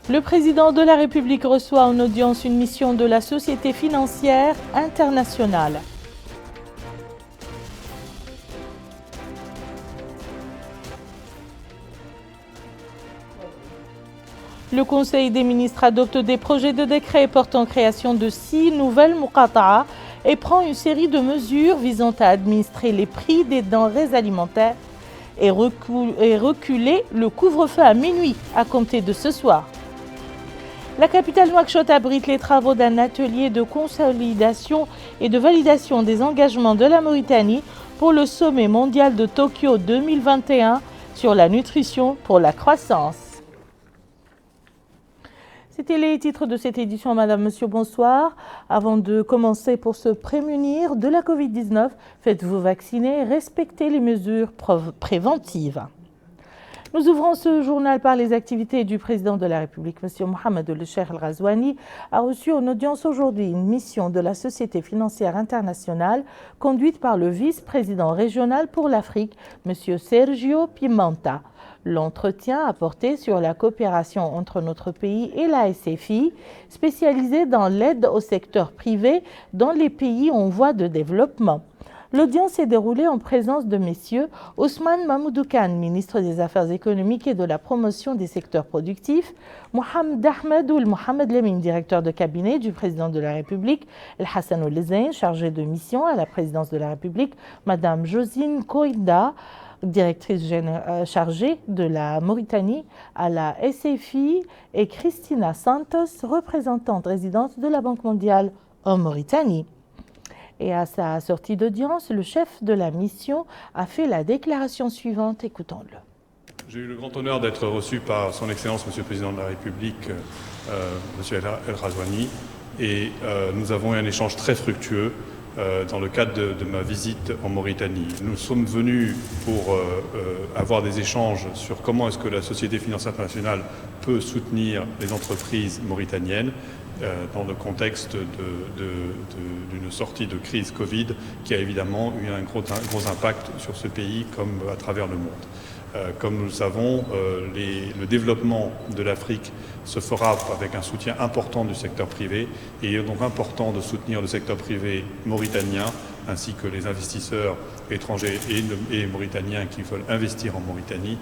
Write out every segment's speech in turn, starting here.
Le président de la République reçoit en audience une mission de la Société financière internationale. Le Conseil des ministres adopte des projets de décret portant création de 6 nouvelles muqata'a et prend une série de mesures visant à administrer les prix des denrées alimentaires et reculer le couvre-feu à minuit à compter de ce soir. La capitale Nouakchott abrite les travaux d'un atelier de consolidation et de validation des engagements de la Mauritanie pour le sommet mondial de Tokyo 2021 sur la nutrition pour la croissance. C'était les titres de cette édition. Madame, Monsieur, bonsoir. Avant de commencer, pour se prémunir de la Covid-19, faites-vous vacciner et respectez les mesures préventives. Nous ouvrons ce journal par les activités du président de la République. Monsieur Mohamed El-Cheikh El-Ghazouani a reçu en audience aujourd'hui une mission de la Société financière internationale conduite par le vice-président régional pour l'Afrique, Monsieur Sergio Pimenta. L'entretien a porté sur la coopération entre notre pays et la SFI, spécialisée dans l'aide au secteur privé dans les pays en voie de développement. L'audience s'est déroulée en présence de messieurs Ousmane Mahmoudou Khan, ministre des Affaires économiques et de la promotion des secteurs productifs, Mohamed Ahmed Ould Mohamed Lemine, directeur de cabinet du président de la République, El Hassan Ould Zeyn, chargé de mission à la présidence de la République, Madame Josine Koïda, directrice chargée de la Mauritanie à la SFI, et Christina Santos, représentante résidente de la Banque mondiale en Mauritanie. Et à sa sortie d'audience, le chef de la mission a fait la déclaration suivante. Écoutons-le. J'ai eu le grand honneur d'être reçu par son Excellence, Monsieur le Président de la République, Monsieur El-Ghazouani, et nous avons eu un échange très fructueux dans le cadre de ma visite en Mauritanie. Nous sommes venus pour avoir des échanges sur comment est-ce que la Société financière internationale peut soutenir les entreprises mauritaniennes dans le contexte d'une sortie de crise Covid qui a évidemment eu un gros impact sur ce pays comme à travers le monde. Comme nous le savons, le développement de l'Afrique se fera avec un soutien important du secteur privé, et il est donc important de soutenir le secteur privé mauritanien ainsi que les investisseurs étrangers et mauritaniens qui veulent investir en Mauritanie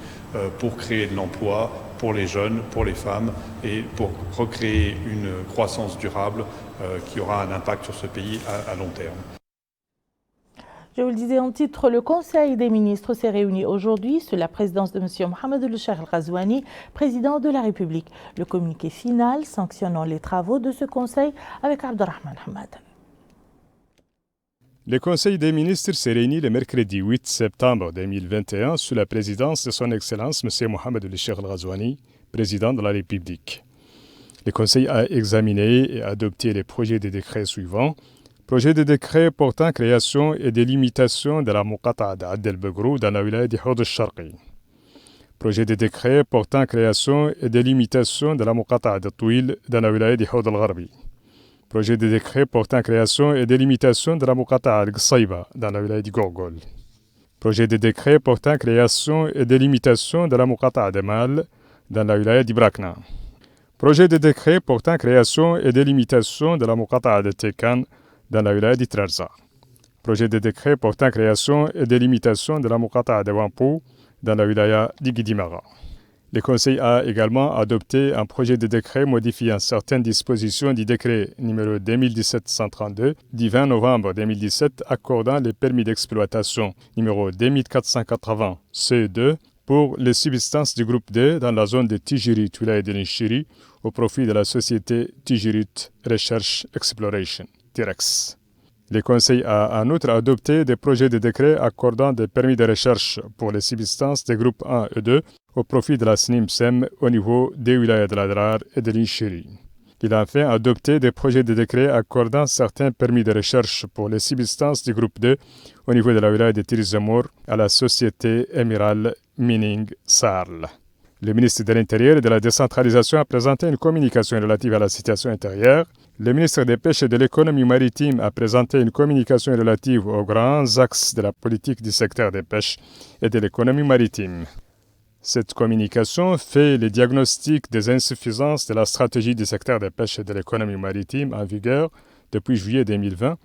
pour créer de l'emploi pour les jeunes, pour les femmes et pour recréer une croissance durable qui aura un impact sur ce pays à long terme. Je vous le disais en titre, le Conseil des ministres s'est réuni aujourd'hui sous la présidence de M. Mohamed El-Cheikh El-Ghazouani, président de la République. Le communiqué final sanctionnant les travaux de ce Conseil avec Abdelrahman Hamad. Le Conseil des ministres s'est réuni le mercredi 8 septembre 2021 sous la présidence de son Excellence M. Mohamed El-Cheikh El-Ghazouani, président de la République. Le Conseil a examiné et adopté les projets de décrets suivants. Projet de décret portant création et délimitation de la muqata'a d'Ad el-Begrou dans la wilaya de Houd al-Sharqi. Projet de décret portant création et délimitation de la muqata'a de Touil dans la wilaya de Houd al-Gharbi. Projet de décret portant création et délimitation de la muqata'a al-Ghsayba dans la wilaya de Gorgol. Projet de décret portant création et délimitation de la muqata'a de Mal dans la wilaya de Brakna. Projet de décret portant création et délimitation de la muqata'a de Tekan dans la wilaya de Trarza. Projet de décret portant création et délimitation de la muqata'a de Wampou dans la wilaya de Guidimara. Le Conseil a également adopté un projet de décret modifiant certaines dispositions du décret numéro 2017-132 du 20 novembre 2017 accordant les permis d'exploitation numéro 2480 CE2 pour les substances du groupe D dans la zone de Tijirit, wilaya de Nchiri, au profit de la société Tijirit Research Exploration. Le Conseil a en outre adopté des projets de décret accordant des permis de recherche pour les substances des groupes 1 et 2 au profit de la SNIM-SEM au niveau des wilayas de l'Adrar et de l'Inchiri. Il a enfin adopté des projets de décret accordant certains permis de recherche pour les substances du groupe 2 au niveau de la wilaya de Tirzamur à la société Emiral Mining Sarl. Le ministre de l'Intérieur et de la Décentralisation a présenté une communication relative à la situation intérieure. Le ministre des Pêches et de l'Économie maritime a présenté une communication relative aux grands axes de la politique du secteur des pêches et de l'économie maritime. Cette communication fait le diagnostic des insuffisances de la stratégie du secteur des pêches et de l'économie maritime en vigueur depuis juillet 2020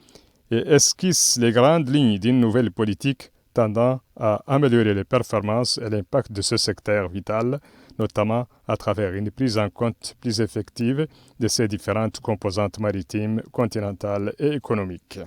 et esquisse les grandes lignes d'une nouvelle politique tendant à améliorer les performances et l'impact de ce secteur vital, notamment à travers une prise en compte plus effective de ces différentes composantes maritimes, continentales et économiques.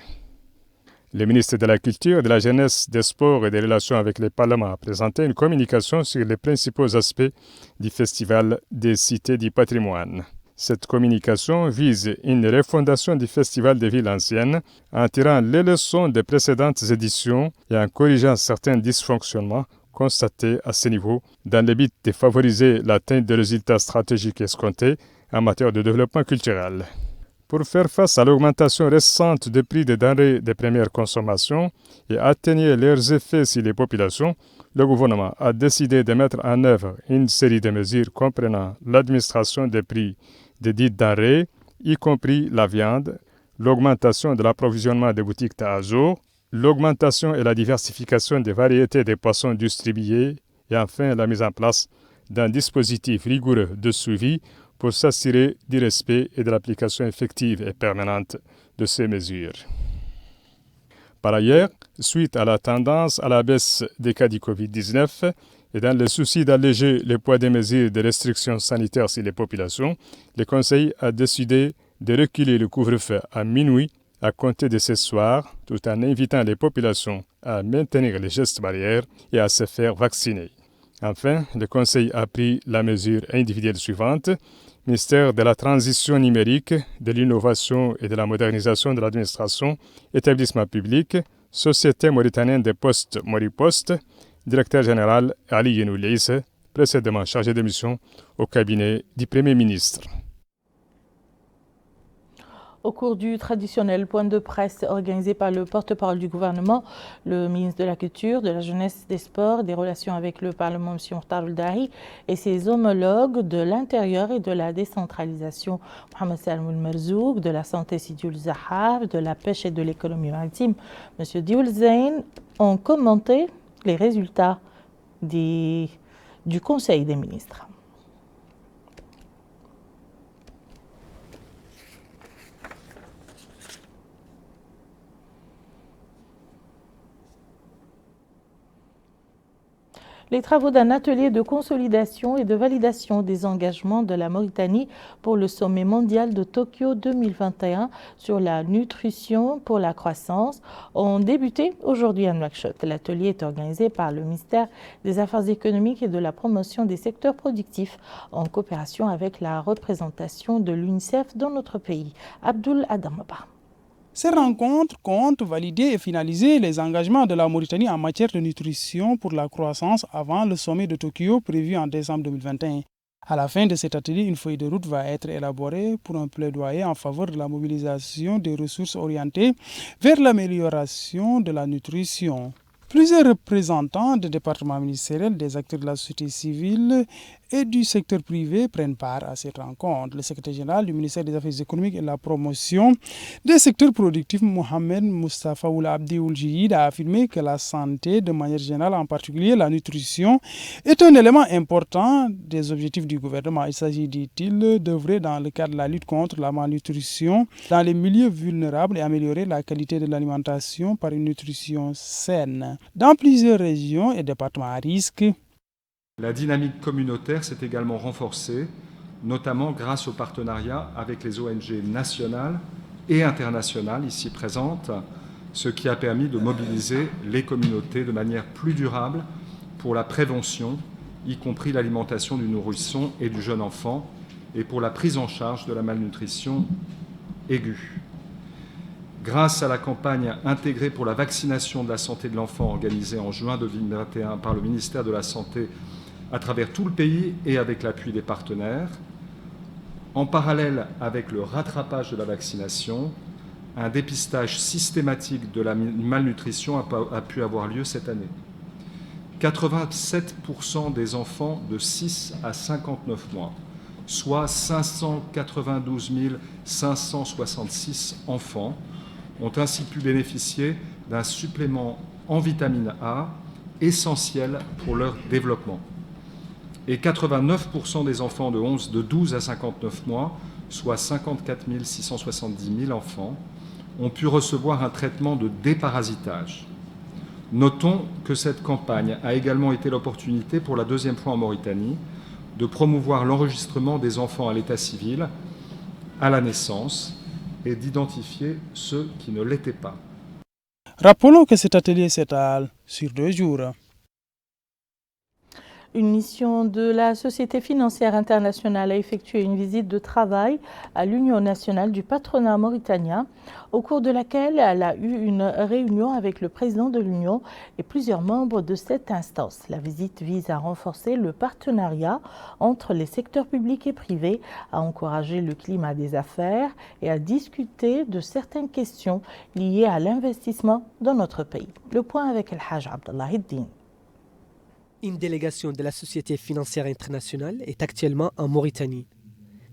Le ministre de la Culture, de la Jeunesse, des Sports et des Relations avec le Parlement a présenté une communication sur les principaux aspects du Festival des Cités du Patrimoine. Cette communication vise une refondation du Festival des Villes Anciennes en tirant les leçons des précédentes éditions et en corrigeant certains dysfonctionnements constatés à ce niveau dans le but de favoriser l'atteinte des résultats stratégiques escomptés en matière de développement culturel. Pour faire face à l'augmentation récente des prix des denrées de première consommation et atténuer leurs effets sur les populations, le gouvernement a décidé de mettre en œuvre une série de mesures comprenant l'administration des prix de dites denrées, y compris la viande, l'augmentation de l'approvisionnement des boutiques d'Azur, l'augmentation et la diversification des variétés de poissons distribués et enfin la mise en place d'un dispositif rigoureux de suivi pour s'assurer du respect et de l'application effective et permanente de ces mesures. Par ailleurs, suite à la tendance à la baisse des cas du Covid-19 et dans le souci d'alléger le poids des mesures de restrictions sanitaires sur les populations, le Conseil a décidé de reculer le couvre-feu à minuit à compter de ce soir, tout en invitant les populations à maintenir les gestes barrières et à se faire vacciner. Enfin, le Conseil a pris la mesure individuelle suivante. Ministère de la Transition numérique, de l'Innovation et de la Modernisation de l'Administration, Établissement public, Société mauritanienne des postes Moripost, Directeur général Ali Yenouleis, précédemment chargé de mission au cabinet du Premier ministre. Au cours du traditionnel point de presse organisé par le porte-parole du gouvernement, le ministre de la Culture, de la Jeunesse, des Sports, des Relations avec le Parlement, M. Mokhtar Ould-Dahi, et ses homologues de l'Intérieur et de la Décentralisation, Mohamed Salmoul Merzouk, de la Santé, Sidioul Zahab, de la Pêche et de l'Économie maritime, M. Dioul Zeyn, ont commenté les résultats du Conseil des ministres. Les travaux d'un atelier de consolidation et de validation des engagements de la Mauritanie pour le sommet mondial de Tokyo 2021 sur la nutrition pour la croissance ont débuté aujourd'hui à Nouakchott. L'atelier est organisé par le ministère des Affaires économiques et de la promotion des secteurs productifs en coopération avec la représentation de l'UNICEF dans notre pays. Abdoul Adamaba. Ces rencontres comptent valider et finaliser les engagements de la Mauritanie en matière de nutrition pour la croissance avant le sommet de Tokyo prévu en décembre 2021. À la fin de cet atelier, une feuille de route va être élaborée pour un plaidoyer en faveur de la mobilisation des ressources orientées vers l'amélioration de la nutrition. Plusieurs représentants des départements ministériels, des acteurs de la société civile et du secteur privé prennent part à cette rencontre. Le secrétaire général du ministère des Affaires économiques et de la promotion des secteurs productifs, Mohamed Mustafa Ould Abdi Ould Jiyid, a affirmé que la santé, de manière générale, en particulier la nutrition, est un élément important des objectifs du gouvernement. Il s'agit, dit-il, d'œuvrer dans le cadre de la lutte contre la malnutrition dans les milieux vulnérables et améliorer la qualité de l'alimentation par une nutrition saine. Dans plusieurs régions et départements à risque, la dynamique communautaire s'est également renforcée, notamment grâce au partenariat avec les ONG nationales et internationales ici présentes, ce qui a permis de mobiliser les communautés de manière plus durable pour la prévention, y compris l'alimentation du nourrisson et du jeune enfant, et pour la prise en charge de la malnutrition aiguë. Grâce à la campagne intégrée pour la vaccination de la santé de l'enfant organisée en juin 2021 par le ministère de la Santé à travers tout le pays et avec l'appui des partenaires, en parallèle avec le rattrapage de la vaccination, un dépistage systématique de la malnutrition a pu avoir lieu cette année. 87% des enfants de 6 à 59 mois, soit 592 566 enfants, ont ainsi pu bénéficier d'un supplément en vitamine A essentiel pour leur développement. et 89% des enfants de 12 à 59 mois, soit 54 670 000 enfants, ont pu recevoir un traitement de déparasitage. Notons que cette campagne a également été l'opportunité pour la deuxième fois en Mauritanie de promouvoir l'enregistrement des enfants à l'état civil à la naissance et d'identifier ceux qui ne l'étaient pas. Rappelons que cet atelier s'étale sur 2 jours. Une mission de la Société financière internationale a effectué une visite de travail à l'Union nationale du patronat mauritanien, au cours de laquelle elle a eu une réunion avec le président de l'Union et plusieurs membres de cette instance. La visite vise à renforcer le partenariat entre les secteurs publics et privés, à encourager le climat des affaires et à discuter de certaines questions liées à l'investissement dans notre pays. Le point avec El Hajj Abdallah Hiddin. Une délégation de la Société financière internationale est actuellement en Mauritanie.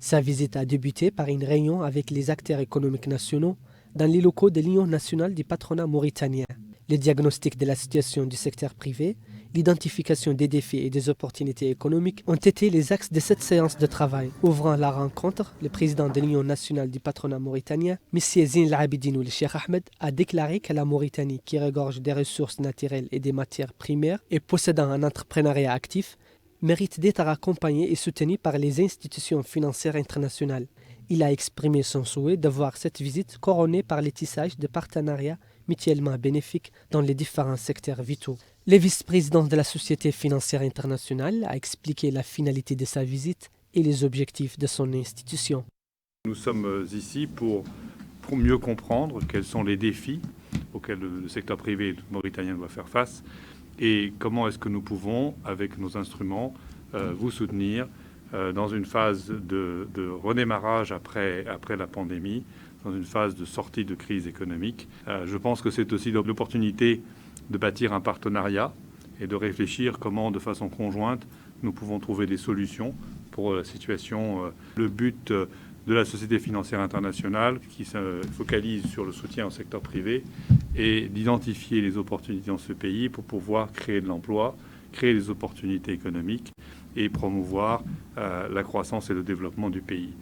Sa visite a débuté par une réunion avec les acteurs économiques nationaux dans les locaux de l'Union nationale du patronat mauritanien. Le diagnostic de la situation du secteur privé, l'identification des défis et des opportunités économiques ont été les axes de cette séance de travail. Ouvrant la rencontre, le président de l'Union nationale du patronat mauritanien, M. Zine El-Abidine ou le Cheikh Ahmed, a déclaré que la Mauritanie, qui regorge des ressources naturelles et des matières primaires et possédant un entrepreneuriat actif, mérite d'être accompagnée et soutenue par les institutions financières internationales. Il a exprimé son souhait de voir cette visite couronnée par le tissage de partenariats mutuellement bénéfiques dans les différents secteurs vitaux. Le vice-président de la Société financière internationale a expliqué la finalité de sa visite et les objectifs de son institution. Nous sommes ici pour mieux comprendre quels sont les défis auxquels le secteur privé mauritanien doit faire face et comment est-ce que nous pouvons, avec nos instruments, vous soutenir dans une phase de redémarrage après la pandémie, dans une phase de sortie de crise économique. Je pense que c'est aussi l'opportunité de bâtir un partenariat et de réfléchir comment, de façon conjointe, nous pouvons trouver des solutions pour la situation. Le but de la Société financière internationale, qui se focalise sur le soutien au secteur privé, est d'identifier les opportunités dans ce pays pour pouvoir créer de l'emploi, créer des opportunités économiques et promouvoir la croissance et le développement du pays.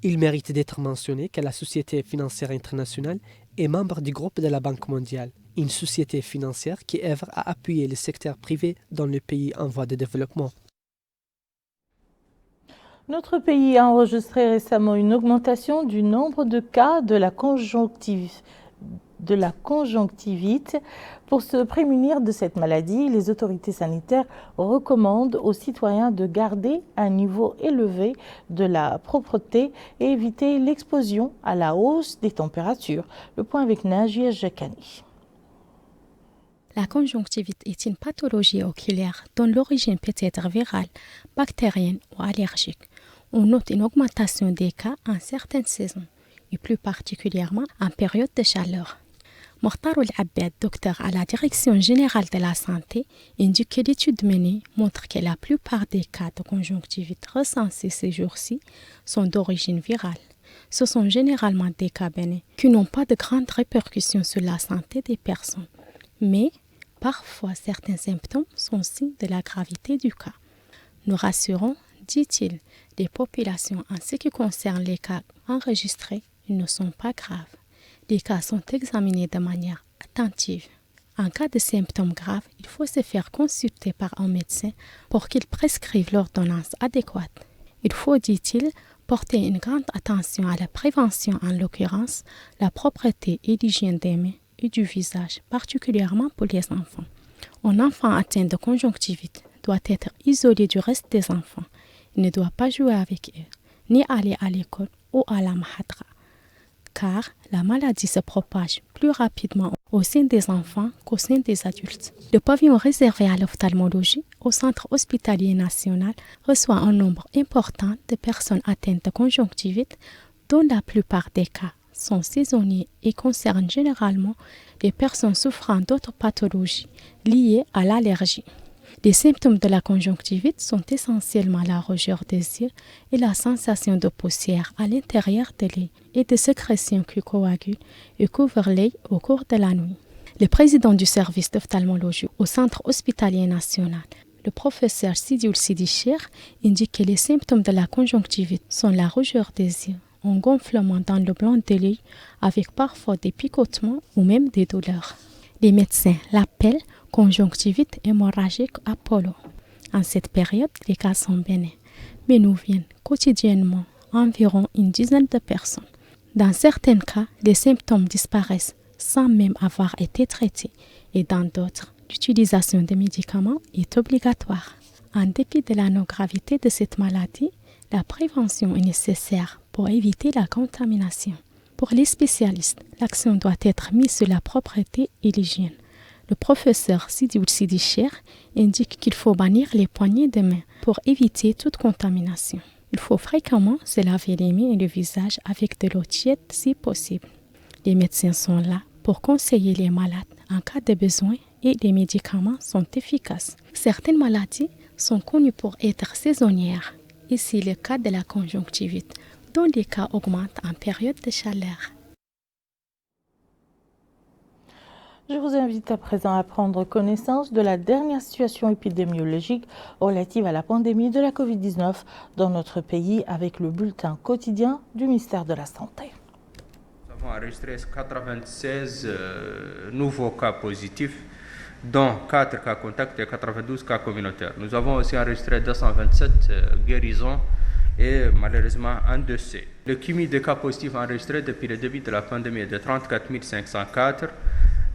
Il mérite d'être mentionné que la Société financière internationale est membre du groupe de la Banque mondiale, une société financière qui œuvre à appuyer le secteur privé dans le pays en voie de développement. Notre pays a enregistré récemment une augmentation du nombre de cas de la conjonctivite. Pour se prémunir de cette maladie, les autorités sanitaires recommandent aux citoyens de garder un niveau élevé de la propreté et éviter l'exposition à la hausse des températures. Le point avec Najia Jakani. La conjonctivite est une pathologie oculaire dont l'origine peut être virale, bactérienne ou allergique. On note une augmentation des cas en certaines saisons, et plus particulièrement en période de chaleur. Mokhtar El-Abbad, docteur à la Direction générale de la santé, indique que l'étude menée montre que la plupart des cas de conjonctivite recensés ces jours-ci sont d'origine virale. Ce sont généralement des cas bénins qui n'ont pas de grandes répercussions sur la santé des personnes. Mais parfois, certains symptômes sont signes de la gravité du cas. Nous rassurons, dit-il, les populations en ce qui concerne les cas enregistrés, ils ne sont pas graves. Les cas sont examinés de manière attentive. En cas de symptômes graves, il faut se faire consulter par un médecin pour qu'il prescrive l'ordonnance adéquate. Il faut, dit-il, porter une grande attention à la prévention, en l'occurrence, la propreté et l'hygiène des mains et du visage, particulièrement pour les enfants. Un enfant atteint de conjonctivite doit être isolé du reste des enfants. Il ne doit pas jouer avec eux, ni aller à l'école ou à la mahadra, car la maladie se propage plus rapidement au sein des enfants qu'au sein des adultes. Le pavillon réservé à l'ophtalmologie au Centre hospitalier national reçoit un nombre important de personnes atteintes de conjonctivite, dont la plupart des cas sont saisonniers et concernent généralement les personnes souffrant d'autres pathologies liées à l'allergie. Les symptômes de la conjonctivite sont essentiellement la rougeur des yeux et la sensation de poussière à l'intérieur de l'œil et de sécrétions qui coagulent et couvrent l'œil au cours de la nuit. Le président du service d'ophtalmologie au Centre hospitalier national, Le professeur Sidioul Sidichir indique que les symptômes de la conjonctivite sont la rougeur des yeux, un gonflement dans le blanc de l'œil avec parfois des picotements ou même des douleurs. Les médecins l'appellent conjonctivite hémorragique Apollo. En cette période, les cas sont bénins, mais nous viennent quotidiennement environ une dizaine de personnes. Dans certains cas, les symptômes disparaissent sans même avoir été traités et dans d'autres, l'utilisation des médicaments est obligatoire. En dépit de la non-gravité de cette maladie, la prévention est nécessaire pour éviter la contamination. Pour les spécialistes, l'accent doit être mis sur la propreté et l'hygiène. Le professeur Sidioul Sidichir indique qu'il faut bannir les poignées de main pour éviter toute contamination. Il faut fréquemment se laver les mains et le visage avec de l'eau tiède si possible. Les médecins sont là pour conseiller les malades en cas de besoin et les médicaments sont efficaces. Certaines maladies sont connues pour être saisonnières et c'est le cas de la conjonctivite, dont les cas augmentent en période de chaleur. Je vous invite à présent à prendre connaissance de la dernière situation épidémiologique relative à la pandémie de la Covid-19 dans notre pays avec le bulletin quotidien du ministère de la Santé. Nous avons enregistré 96 nouveaux cas positifs, dont 4 cas contacts et 92 cas communautaires. Nous avons aussi enregistré 227 guérisons et malheureusement un décès. Le cumul des cas positifs enregistrés depuis le début de la pandémie est de 34 504.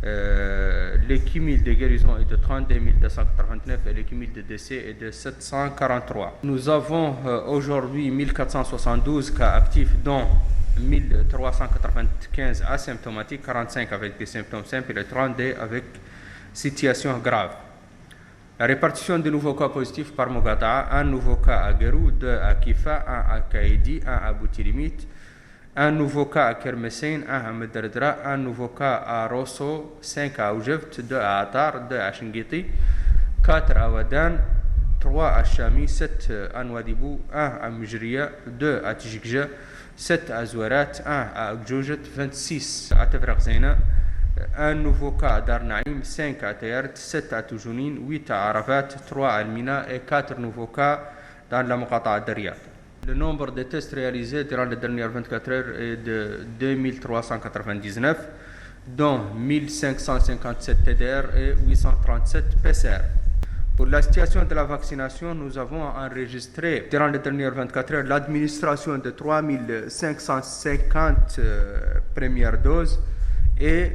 Le cumul de guérison est de 32 289 et le cumul de décès est de 743. Nous avons aujourd'hui 1472 cas actifs, dont 1395 asymptomatiques, 45 avec des symptômes simples et 32 avec situation grave. La répartition des nouveaux cas positifs par Mogata: un nouveau cas à Guérou, 2 à Kifa, 1 à Kaïdi, 1 à Boutilimit, un nouveau cas à Kermessine, 1 à Mederdra, un nouveau cas à Rosso, 5 à Oujeft, 2 à Atar, 2 à Shingiti, 4 à Wadan, 3 à Chami, 7 à Nouadhibou, 1 à Mujriya, 2 à Tijikja, 7 à Zouarat, 1 à Gjoujat, 26 à Tefraq Zeyna, un nouveau cas à Dar Naïm, 5 à Tayart, 7 à Toujounine, 8 à Arafat, 3 à Almina et 4 nouveaux cas dans la Muqata'a de Riyad. Le nombre de tests réalisés durant les dernières 24 heures est de 2399, dont 1557 TDR et 837 PCR. Pour la situation de la vaccination, nous avons enregistré durant les dernières 24 heures l'administration de 3550 premières doses et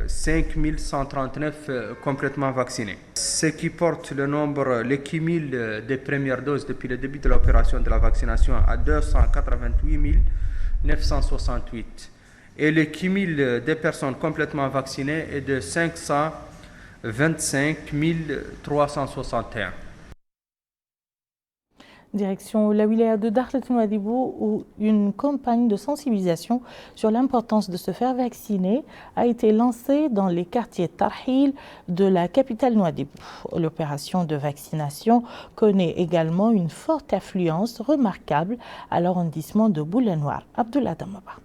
5139 complètement vaccinés. Ce qui porte le cumul des premières doses depuis le début de l'opération de la vaccination à 288 968. Et le cumul des personnes complètement vaccinées est de 525 361. Direction la wilaya de Dakhlet Nouadhibou, où une campagne de sensibilisation sur l'importance de se faire vacciner a été lancée dans les quartiers Tarhil de la capitale Nouadhibou. L'opération de vaccination connaît également une forte affluence remarquable à l'arrondissement de Boulenoir. Abdullah Damaba.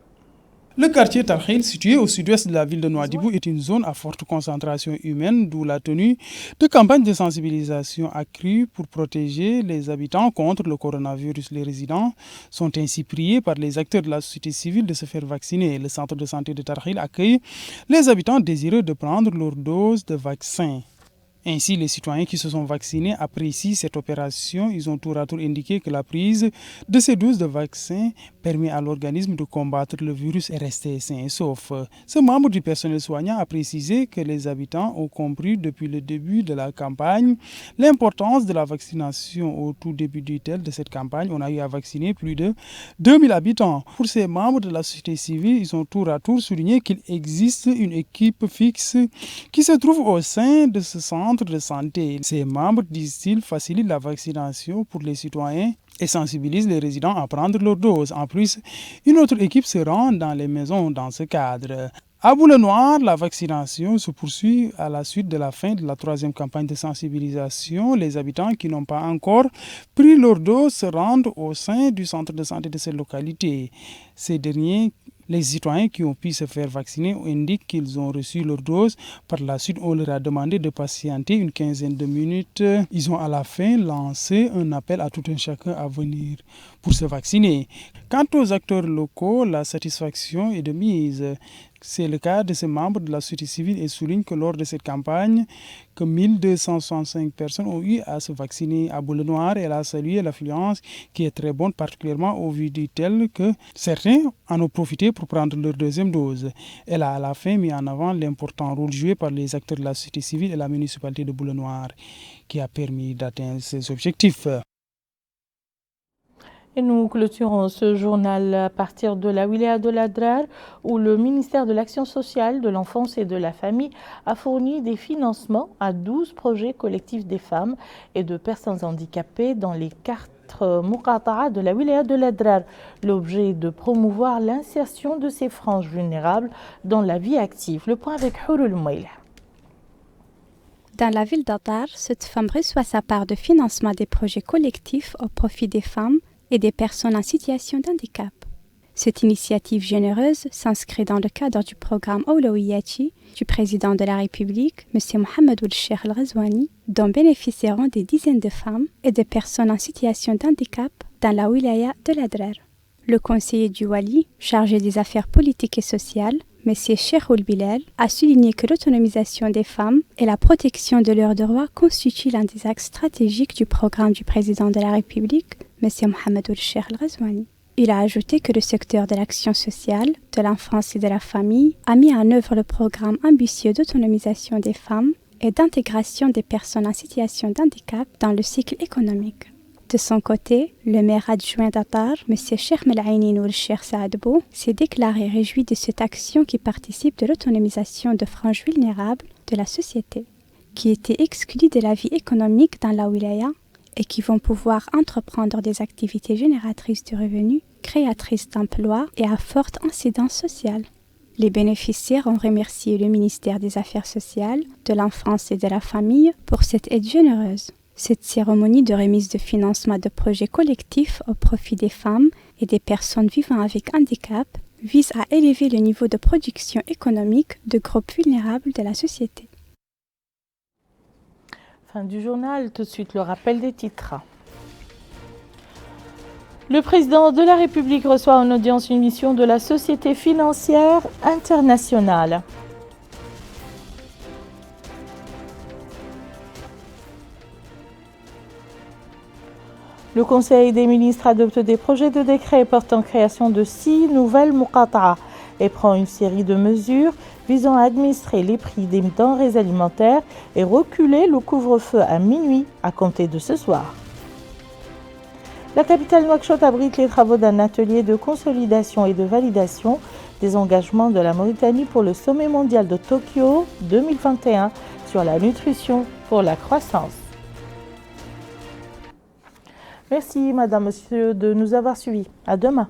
Le quartier Tarhil, situé au sud-ouest de la ville de Nouadhibou, est une zone à forte concentration humaine, d'où la tenue de campagnes de sensibilisation accrues pour protéger les habitants contre le coronavirus. Les résidents sont ainsi priés par les acteurs de la société civile de se faire vacciner. Le centre de santé de Tarhil accueille les habitants désireux de prendre leur dose de vaccin. Ainsi, les citoyens qui se sont vaccinés apprécient cette opération. Ils ont tour à tour indiqué que la prise de ces doses de vaccin permet à l'organisme de combattre le virus et rester sain et sauf. Ce membre du personnel soignant a précisé que les habitants ont compris depuis le début de la campagne l'importance de la vaccination. Au tout début de cette campagne, on a eu à vacciner plus de 2000 habitants. Pour ces membres de la société civile, ils ont tour à tour souligné qu'il existe une équipe fixe qui se trouve au sein de ce centre de santé. Ces membres, disent-ils, facilitent la vaccination pour les citoyens et sensibilisent les résidents à prendre leur dose. En plus, une autre équipe se rend dans les maisons dans ce cadre. À Boulenoir, la vaccination se poursuit à la suite de la fin de la 3e campagne de sensibilisation. Les habitants qui n'ont pas encore pris leur dose se rendent au sein du centre de santé de cette localité. Ces derniers Les citoyens qui ont pu se faire vacciner indiquent qu'ils ont reçu leur dose. Par la suite, on leur a demandé de patienter une quinzaine de minutes. Ils ont à la fin lancé un appel à tout un chacun à venir pour se vacciner. Quant aux acteurs locaux, la satisfaction est de mise. C'est le cas de ces membres de la société civile et souligne que lors de cette campagne, que 1265 personnes ont eu à se vacciner à Boule-Noire. Elle a salué l'affluence qui est très bonne, particulièrement au vu du tel que certains en ont profité pour prendre leur deuxième dose. Elle a à la fin mis en avant l'important rôle joué par les acteurs de la société civile et la municipalité de Boule-Noire qui a permis d'atteindre ces objectifs. Et nous clôturons ce journal à partir de la wilaya de l'Adrar où le ministère de l'Action sociale, de l'Enfance et de la Famille a fourni des financements à 12 projets collectifs des femmes et de personnes handicapées dans les 4 muqata'a de la wilaya de l'Adrar. L'objet est de promouvoir l'insertion de ces franges vulnérables dans la vie active. Le point avec Houroul Mouaila. Dans la ville d'Adrar, cette femme reçoit sa part de financement des projets collectifs au profit des femmes et des personnes en situation de handicap. Cette initiative généreuse s'inscrit dans le cadre du programme Awlawiyati du président de la République, M. Mohamed Ould-Cheikh Al-Ghazouani, dont bénéficieront des dizaines de femmes et de personnes en situation de handicap dans la wilaya de l'Adrar. Le conseiller du Wali, chargé des affaires politiques et sociales, M. Cheikh Ould-Bilal, a souligné que l'autonomisation des femmes et la protection de leurs droits constituent l'un des axes stratégiques du programme du président de la République, M. Mohamed Ould-Cheikh Al-Ghazouani. Il a ajouté que le secteur de l'action sociale, de l'enfance et de la famille a mis en œuvre le programme ambitieux d'autonomisation des femmes et d'intégration des personnes en situation de handicap dans le cycle économique. De son côté, le maire adjoint d'Adrar, M. Cheikh Mel'aini Nour Cheikh Saadbou, s'est déclaré réjoui de cette action qui participe de l'autonomisation de franges vulnérables de la société, qui étaient exclues de la vie économique dans la wilaya et qui vont pouvoir entreprendre des activités génératrices de revenus, créatrices d'emplois et à forte incidence sociale. Les bénéficiaires ont remercié le ministère des Affaires sociales, de l'Enfance et de la Famille pour cette aide généreuse. Cette cérémonie de remise de financement de projets collectifs au profit des femmes et des personnes vivant avec handicap vise à élever le niveau de production économique de groupes vulnérables de la société. Fin du journal, tout de suite le rappel des titres. Le président de la République reçoit en audience une mission de la Société financière internationale. Le Conseil des ministres adopte des projets de décret portant création de 6 nouvelles muqata'a et prend une série de mesures visant à administrer les prix des denrées alimentaires et reculer le couvre-feu à minuit à compter de ce soir. La capitale Nouakchott abrite les travaux d'un atelier de consolidation et de validation des engagements de la Mauritanie pour le sommet mondial de Tokyo 2021 sur la nutrition pour la croissance. Merci, madame, monsieur, de nous avoir suivis. À demain.